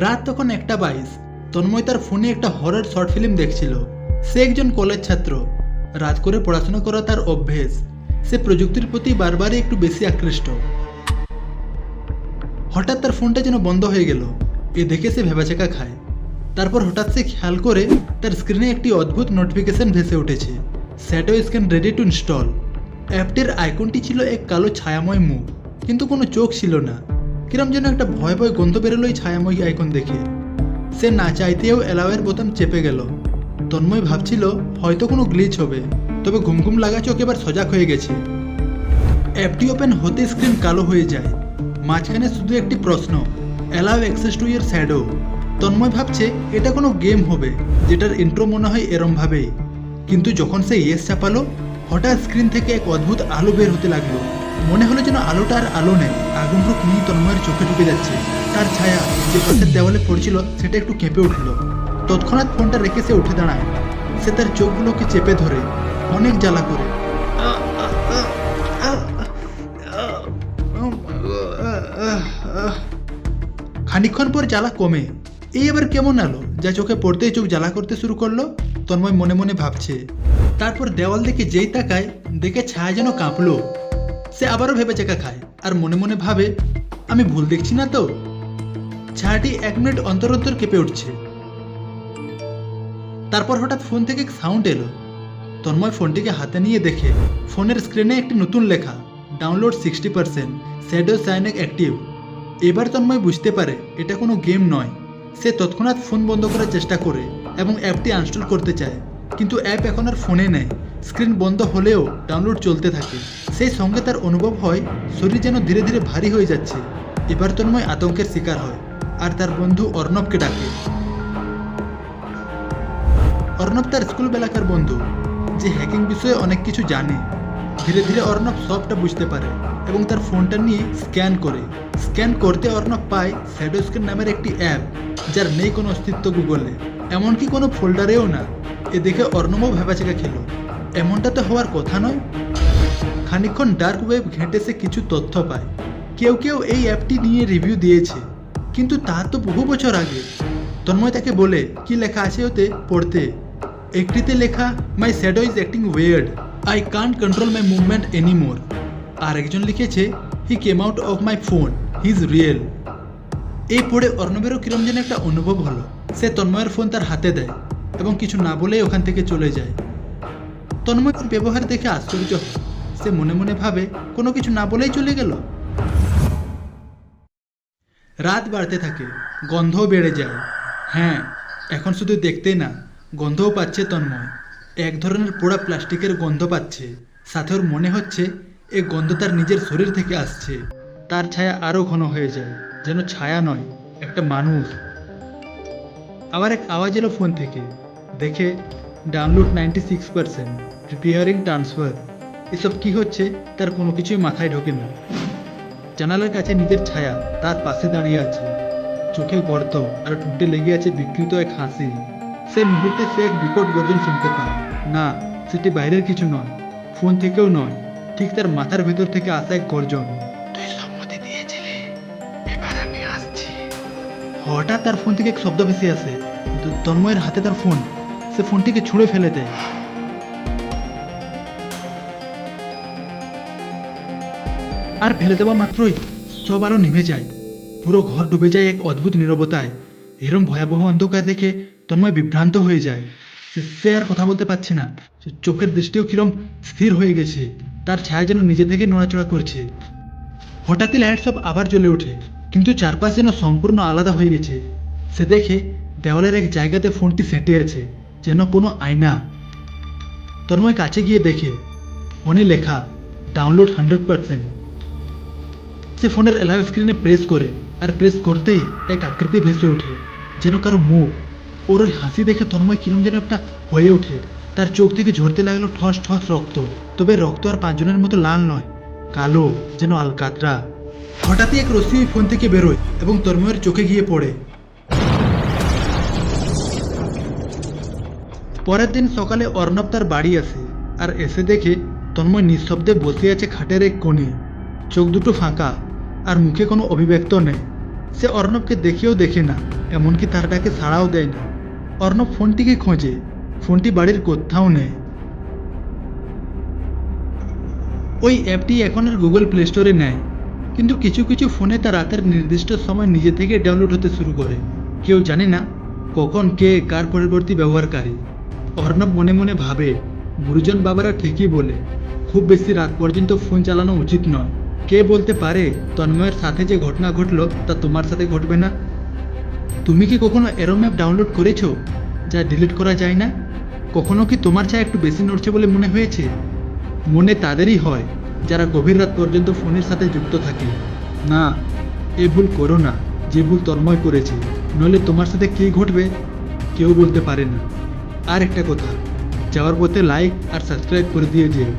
রাত তখন 1:22। তন্ময় তার ফোনে একটা হরর শর্ট ফিল্ম দেখছিল। সে একজন কলেজ ছাত্র। রাত করে পড়াশোনা করা তার অভ্যেস। সে প্রযুক্তির প্রতি বারবারই একটু বেশি আকৃষ্ট। হঠাৎ তার ফোনটা যেন বন্ধ হয়ে গেল। এ দেখে সে ভেবাচেকা খায়। তারপর হঠাৎ সে খেয়াল করে তার স্ক্রিনে একটি অদ্ভুত নোটিফিকেশন ভেসে উঠেছে। Shadow scan ready to install. অ্যাপটির আইকনটি ছিল এক কালো ছায়াময় মুখ, কিন্তু কোনো চোখ ছিল না। কিরম যেন একটা ভয় ভয় গন্ধ বেরোলো এই ছায়াময় আইকন দেখে। সে না চাইতেও অ্যালাউয়ের বোতাম চেপে গেল। তন্ময় ভাবছিল হয়তো কোনো গ্লিচ হবে, তবে ঘুম ঘুম লাগা চোখ এবার সজাগ হয়ে গেছে। অ্যাপটি ওপেন হতে স্ক্রিন কালো হয়ে যায়। মাঝখানে শুধু একটি প্রশ্ন, allow access to your shadow. Tanmoy ভাবছে এটা কোনো গেম হবে, যেটার ইন্ট্রো মনে হয় এরমভাবেই। কিন্তু যখন সে ইয়েস চাপালো, হঠাৎ স্ক্রিন থেকে এক অদ্ভুত আলো বের হতে লাগলো। মনে হলো যেন আলোটা আর আলো নেই, আগুন রূপ নিয়ে তন্ময়ের চোখে ঢুকে যাচ্ছে। তার ছায়া যে পাশের দেওয়ালে পড়ছিল সেটা একটু কেঁপে উঠল। তৎক্ষণাৎ ফোনটা রেখে সে উঠে দাঁড়ায়। সে তার চোখগুলোকে চেপে ধরে অনেক জ্বালা করে। খানিকক্ষণ পর জ্বালা কমে। এই আবার কেমন আলো যা চোখে পড়তেই চোখ জ্বালা করতে শুরু করলো, তন্ময় মনে মনে ভাবছে। তারপর দেওয়াল দিকে যেই তাকায়, দেখে ছায়া যেন কাঁপলো। সে আবারও ভেবেচেকা খায় আর মনে মনে ভাবে, আমি ভুল দেখছি না তো? ছায়াটি 1 মিনিট অন্তর অন্তর কেঁপে উঠছে। তারপর হঠাৎ ফোন থেকে এক সাউন্ড এলো। তন্ময় ফোনটিকে হাতে নিয়ে দেখে ফোনের স্ক্রিনে একটি নতুন লেখা, ডাউনলোড 60%, শ্যাডো সাইনেক অ্যাক্টিভ। এবার তন্ময় বুঝতে পারে এটা কোনো গেম নয়। সে তৎক্ষণাৎ ফোন বন্ধ করার চেষ্টা করে এবং অ্যাপটি আনস্টল করতে চায়, কিন্তু অ্যাপ এখন আর ফোনে নেই। স্ক্রিন বন্ধ হলেও ডাউনলোড চলতে থাকে। সেই সঙ্গে তার অনুভব হয় শরীর যেন ধীরে ধীরে ভারী হয়ে যাচ্ছে। এবার তন্ময় আতঙ্কের শিকার হয় আর তার বন্ধু অর্ণবকে ডাকে। অর্ণব তার স্কুল বেলাকার বন্ধু, যে হ্যাকিং বিষয়ে অনেক কিছু জানে। ধীরে ধীরে অর্ণব সবটা বুঝতে পারে এবং তার ফোনটা নিয়ে স্ক্যান করে। স্ক্যান করতে অর্ণব পায় শ্যাডো স্ক্যান নামের একটি অ্যাপ, যার নেই কোনো অস্তিত্ব গুগলে, এমনকি কোনো ফোল্ডারেও না। এ দেখে অর্ণবও ভেবাচেকা খেল, এমনটা তো হওয়ার কথা নয়। খানিকক্ষণ ডার্ক ওয়েব ঘেঁটে সে কিছু তথ্য পায়। কেউ কেউ এই অ্যাপটি নিয়ে রিভিউ দিয়েছে, কিন্তু তা তো বহু বছর আগে। তন্ময় তাকে বলে কি লেখা আছে ওতে পড়তে। একটিতে লেখা, my shadow is acting weird, I can't control my movement anymore. আর একজন লিখেছে, he came out of my phone, he is real. এই পড়ে অর্ণবেরও কিরম যেন একটা অনুভব হলো। সে তন্ময়ের ফোন তার হাতে দেয় এবং কিছু না বলেই ওখান থেকে চলে যায়। তন্ময়ের ব্যবহার দেখে আশ্চর্য হয়। সে মনে মনে ভাবে কোনো কিছু না বলেই চলে গেল। রাত বাড়তে থাকে, গন্ধও বেড়ে যায়। হ্যাঁ, এখন শুধু দেখতেই না, গন্ধও পাচ্ছে তন্ময়। এক ধরনের পোড়া প্লাস্টিকের গন্ধ পাচ্ছে। সাথে ওর মনে হচ্ছে এই গন্ধ তার নিজের শরীর থেকে আসছে। তার ছায়া আরও ঘন হয়ে যায়, যেন ছায়া নয়, একটা মানুষ। আবার এক আওয়াজ এলো ফোন থেকে, দেখে ডাউনলোড 96%, প্রিপেয়ারিং ট্রান্সফার। এসব কি হচ্ছে তার কোনো কিছুই মাথায় ঢোকে না। জানালার কাছে নিজের ছায়া তার পাশে দাঁড়িয়ে আছে। চোখে গর্ত আর ঠোঁটে লেগে আছে বিকৃত এক হাসি। সে মুহূর্তে সে এক বিকট গর্জন শুনতে পায়। না, সেটি বাইরের কিছু নয়, ফোন থেকেও নয়, ঠিক তার মাথার ভেতর থেকে আসা এক গর্জন। তুই সম্মতি দিয়েছিলি, এবার আমি আসছি। হঠাৎ তার ফোন থেকে এক শব্দ ভেসে আসে। তন্ময়ের হাতে তার ফোন। সে ফোনটিকে ছুঁড়ে ফেলে দেয়। আর ফেলে দেওয়া মাত্রই সব আলো নিভে যায়। পুরো ঘর ডুবে যায় এক অদ্ভুত নীরবতায়। এরম ভয়াবহ অন্ধকার দেখে তন্ময় বিভ্রান্ত হয়ে যায়। সে আর কথা বলতে পারছে না। চোখের দৃষ্টিও কিরম স্থির হয়ে গেছে। তার ছায়া যেন নিজে থেকে নড়াচড়া করছে। হঠাৎই লাইট সব আবার জ্বলে ওঠে, কিন্তু চারপাশ যেন সম্পূর্ণ আলাদা হয়ে গেছে। সে দেখে দেওয়ালের এক জায়গাতে ফোনটি সেটে আছে, যেন কোনো আয়না। তন্ময় কাছে গিয়ে দেখে ফোনে লেখা, ডাউনলোড 100%। সে ফোনের অ্যালাউ স্ক্রিনে প্রেস করে, আর প্রেস করতেই এক আকৃতি ভেসে ওঠে, যেন কারো মুখ। ওর ওই হাসি দেখে তন্ময় কিরম যেন একটা হয়ে ওঠে। তার চোখ থেকে ঝরতে লাগলো ঠস ঠস রক্ত। তবে রক্ত আর পাঁচজনের মতো লাল নয়, কালো, যেন আলকাতরা। হঠাৎই এক রশ্মি ওই ফোন থেকে বেরোয় এবং তন্ময়ের চোখে গিয়ে পড়ে। পরের দিন সকালে অর্ণব তার বাড়ি আসে, আর এসে দেখে তন্ময় নিঃশব্দে বসে আছে খাটের এক কোণে। চোখ দুটো ফাঁকা আর মুখে কোনো অভিব্যক্ত নেই। সে অর্ণবকে দেখেও দেখে না, এমনকি তার ডাকে সাড়াও দেয় না। অর্ণব ফোনটিকে খোঁজে, ফোনটি বাড়ির কোথাও নেই। ওই অ্যাপটি এখন আর গুগল প্লে স্টোরে নেয়, কিন্তু কিছু কিছু ফোনে তা রাতের নির্দিষ্ট সময় নিজে থেকে ডাউনলোড হতে শুরু করে। কেউ জানে না কখন কে কার পরবর্তী ব্যবহারকারী। অর্ণব মনে মনে ভাবে, গুরুজন বাবারা ঠিকই বলে, খুব বেশি রাত পর্যন্ত ফোন চালানো উচিত নয়। কে বলতে পারে তন্ময়ের সাথে যে ঘটনা ঘটলো তা তোমার সাথে ঘটবে না। তুমি কি কখনো এরম অ্যাপ ডাউনলোড করেছো যা ডিলিট করা যায় না? কখনো কি তোমার চা একটু বেশি নড়ছে বলে মনে হয়েছে? মনে তাদেরই হয় যারা গভীর রাত পর্যন্ত ফোনের সাথে যুক্ত থাকে। না, এ ভুল করো না যে ভুল তন্ময় করেছে, নইলে তোমার সাথে কী ঘটবে কেউ বলতে পারে না। আর একটা কথা, যাওয়ার পথে লাইক আর সাবস্ক্রাইব করে দিয়ে যেও।